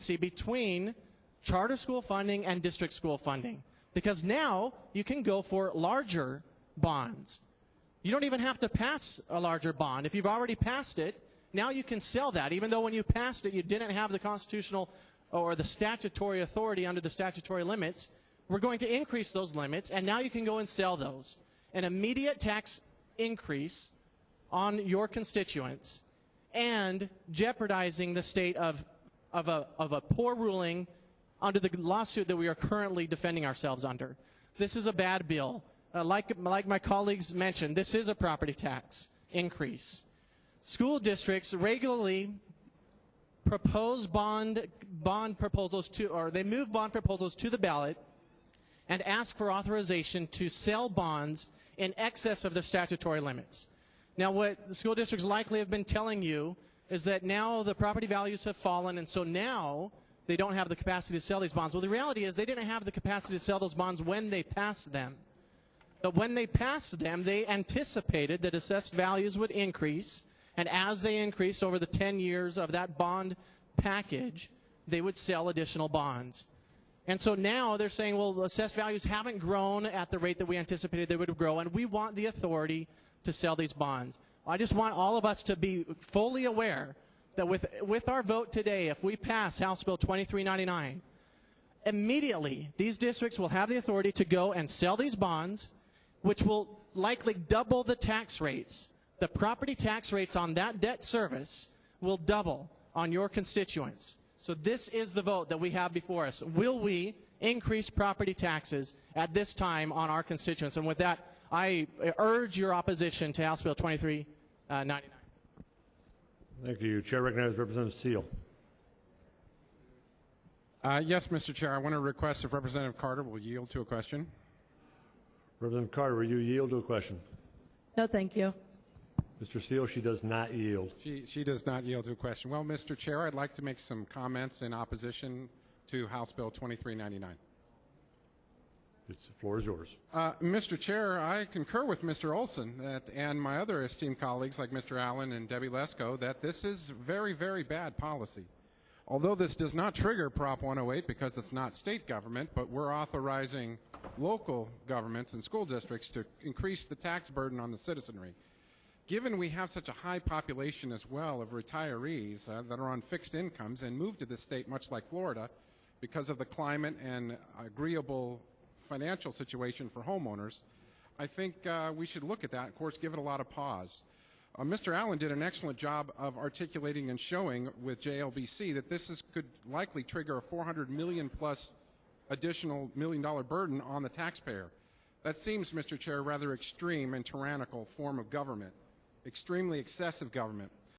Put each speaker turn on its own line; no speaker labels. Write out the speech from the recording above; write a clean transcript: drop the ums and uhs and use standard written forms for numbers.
discrepancy between charter school funding and district school funding, because now you can go for larger bonds. You don't even have to pass a larger bond. If you've already passed it, now you can sell that, even though when you passed it, you didn't have the constitutional or the statutory authority under the statutory limits. We're going to increase those limits, and now you can go and sell those. An immediate tax increase on your constituents and jeopardizing the state of a poor ruling under the lawsuit that we are currently defending ourselves under. This is a bad bill. Like my colleagues mentioned, this is a property tax increase. School districts regularly propose bond proposals they move bond proposals to the ballot and ask for authorization to sell bonds in excess of the statutory limits. Now, what the school districts likely have been telling you is that now the property values have fallen, and so now they don't have the capacity to sell these bonds. Well, the reality is they didn't have the capacity to sell those bonds when they passed them. But when they passed them, they anticipated that assessed values would increase, and as they increased over the 10 years of that bond package, they would sell additional bonds. And so now they're saying, well, assessed values haven't grown at the rate that we anticipated they would grow, and we want the authority to sell these bonds. I just want all of us to be fully aware that with our vote today, if we pass House Bill 2399, immediately these districts will have the authority to go and sell these bonds, which will likely double the tax rates. The property tax rates on that debt service will double on your constituents. So this is the vote that we have before us. Will we increase property taxes at this time on our constituents? And with that, I urge your opposition to House Bill 2399.
Thank you. Chair recognizes Representative Seal.
Yes, Mr. Chair. I want to request if Representative Carter will yield to a question.
Representative Carter, will you yield to a question?
No, thank you.
Mr. Seal, she does not yield.
She does not yield to a question. Well, Mr. Chair, I'd like to make some comments in opposition to House Bill 2399.
The floor is yours.
Mr. Chair, I concur with Mr. Olson and my other esteemed colleagues like Mr. Allen and Debbie Lesko that this is very, very bad policy. Although this does not trigger Prop 108 because it's not state government, but we're authorizing local governments and school districts to increase the tax burden on the citizenry. Given we have such a high population as well of retirees that are on fixed incomes and moved to this state much like Florida because of the climate and agreeable financial situation for homeowners, I think we should look at that, of course, give it a lot of pause. Mr. Allen did an excellent job of articulating and showing with JLBC that this could likely trigger a $400 million plus additional $1 million burden on the taxpayer. That seems, Mr. Chair, rather extreme and tyrannical form of government, extremely excessive government.